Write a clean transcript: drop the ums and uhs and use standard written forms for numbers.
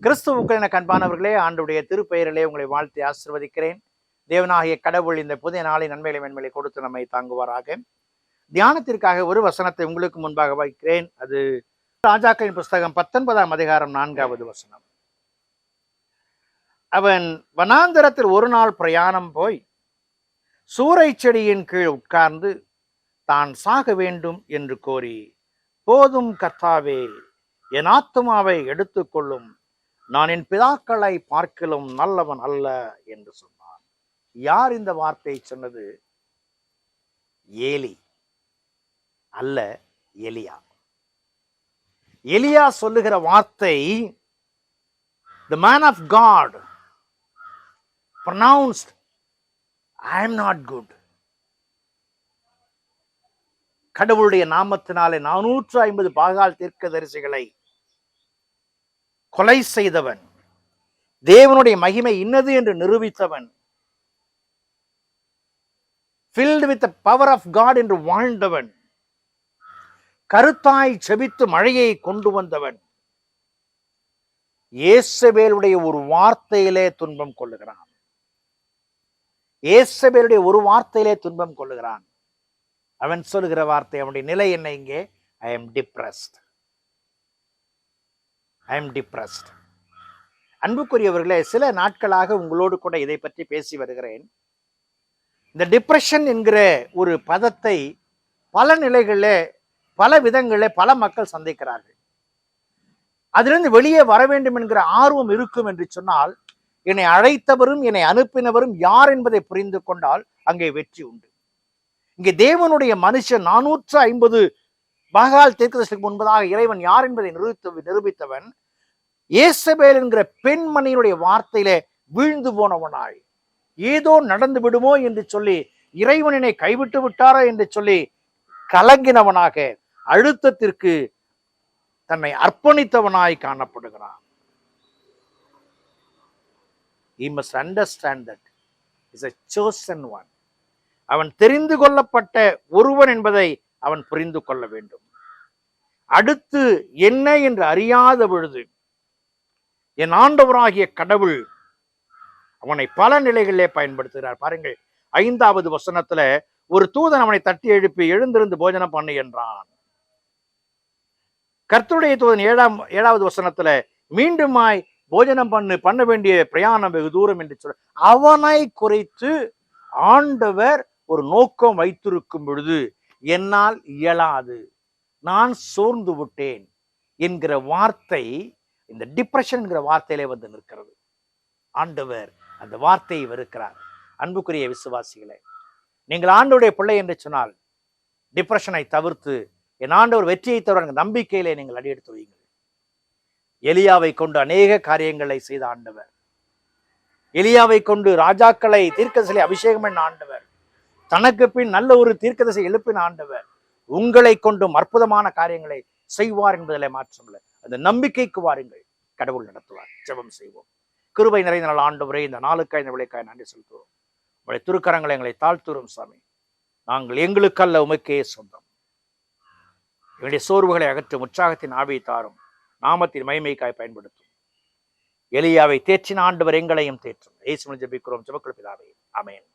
கிறிஸ்துவுக்குள் என கண்பானவர்களே, ஆண்டுடைய திருப்பெயரிலே உங்களை வாழ்த்தி ஆசிர்வதிக்கிறேன். தேவனாகிய கடவுள் இந்த புதிய நாளின் நன்மைகளை மென்மையை கொடுத்து நம்மை தாங்குவாராக. தியானத்திற்காக ஒரு வசனத்தை உங்களுக்கு முன்பாக வைக்கிறேன். அது ராஜாக்களின் புஸ்தகம் 19ஆம் அதிகாரம் 4வது வசனம். அவன் வனாந்தரத்தில் ஒரு நாள் பிரயாணம் போய் சூரை செடியின் கீழ் உட்கார்ந்து தான் சாக வேண்டும் என்று கோரி, போதும் கர்த்தாவே, என் ஆத்துமாவை எடுத்துக்கொள்ளும், நான் என் பிதாக்களை பார்க்கிலும் நல்லவன் அல்ல என்று சொன்னான். யார் இந்த வார்த்தையை சொன்னது? ஏலி அல்ல, எலியா. எலியா சொல்லுகிற வார்த்தை, the man of God pronounced, I am not good. கடவுளுடைய நாமத்தினாலே 450 பாகால் தீர்க்கதரிசிகளை கொலை செய்தவன், தேவனுடைய மகிமை இன்னது என்று நிரூபித்தவன், filled with the power of God என்று வாழ்ந்தவன், கருத்தாய் செபித்து மழையை கொண்டு வந்தவன், இயேசபேலுடைய ஒரு வார்த்தையிலே துன்பம் கொள்ளுகிறான். இயேசபேலுடைய ஒரு வார்த்தையிலே துன்பம் கொள்ளுகிறான். அவன் சொல்லுகிற வார்த்தை, அவனுடைய நிலை என்ன இங்கே? I am depressed. அன்புக்குரியவர்களே, சில நாட்களாக உங்களோடு கூட இதை பற்றி பேசி வருகிறேன். இந்த டிப்ரெஷன் என்கிற ஒரு பதத்தை பல நிலைகளில், பல விதங்களில் பல மக்கள் சந்திக்கிறார்கள். அதிலிருந்து வெளியே வர வேண்டும் என்கிற ஆர்வம் இருக்கும் என்று சொன்னால், என்னை அழைத்தவரும் என்னை அனுப்பினவரும் யார் என்பதை புரிந்து கொண்டால் அங்கே வெற்றி உண்டு. இங்கே தேவனுடைய மனுஷன் 450 பாகால் தீர்க்கதரிசிக்கு முன்பதாக இறைவன் யார் என்பதை நிரூபித்தவன், இயேசபேல் என்கிற பெண்மணியினுடைய வார்த்தையிலே வீழ்ந்து போனவனாய், ஏதோ நடந்து விடுமோ என்று சொல்லி, இறைவனை கைவிட்டு விட்டாரோ என்று சொல்லி கலங்கினவனாக, அழுத்தத்திற்கு தன்னை அர்ப்பணித்தவனாய் காணப்படுகிறான். He must understand that he is a chosen one. அவன் தெரிந்து கொள்ளப்பட்ட ஒருவன் என்பதை அவன் புரிந்து கொள்ள வேண்டும். அடுத்து என்ன என்று அறியாத பொழுது என் ஆண்டவராகிய கடவுள் அவனை பல நிலைகளிலே பயன்படுத்துகிறார். பாருங்கள், 5வது வசனத்துல ஒரு தூதன் அவனை தட்டி எழுப்பி, எழுந்திருந்து போஜனம் பண்ணு என்றான். கர்த்தருடைய தூதன் 7வது வசனத்துல மீண்டுமாய் போஜனம் பண்ண வேண்டிய பிரயாணம் வெகு தூரம் என்று சொல்ல, அவனை குறித்து ஆண்டவர் ஒரு நோக்கம் வைத்திருக்கும் பொழுது, என்னால் இயலாது, நான் சோர்ந்து விட்டேன் என்கிற வார்த்தை இந்த டிப்ரெஷன் என்கிற வார்த்தையிலே வந்து நிற்கிறது. ஆண்டவர் அந்த வார்த்தையை வெறுக்கிறார். அன்புக்குரிய விசுவாசிகளே, நீங்கள் ஆண்டவருடைய பிள்ளை என்று சொன்னால் டிப்ரெஷனை தவிர்த்து என் ஆண்டவர் வெற்றியை தவிர நம்பிக்கையிலே நீங்கள் அடியெடுத்து வையுங்கள். எலியாவை கொண்டு அநேக காரியங்களை செய்த ஆண்டவர், எலியாவை கொண்டு ராஜாக்களை தீர்க்கதரிசிகளை அபிஷேகம் பண்ண ஆண்டவர், தனக்கு பின் நல்ல ஒரு தீர்க்கதரிசியை எழுப்பின ஆண்டவர் உங்களை கொண்டும் அற்புதமான காரியங்களை செய்வார் என்பதில் மாற்றமில்லை. அந்த நம்பிக்கைக்கு வாருங்கள், கடவுள் நடத்துவார். ஜெபம் செய்வோம். கிருபை நிறைந்த நாள் ஆண்டவரே, இந்த நாளுக்காய் இந்த விளைக்காய் நன்றி செலுத்துவோம். உங்களுடைய திருக்கரங்களை எங்களை தாழ்த்துறோம் சாமி. நாங்கள் எங்களுக்கல்ல உமக்கே சொந்தம். எங்களுடைய சோர்வுகளை அகற்றும் உற்சாகத்தின் ஆவியை தாரும். நாமத்தின் மகிமைக்காய் பயன்படுத்தும். எலியாவை தேற்றின ஆண்டவர் எங்களையும் தேற்றும். இயேசுவில் ஜெபிக்கிறோம், ஜெபக்குள் பிதாவே, ஆமென்.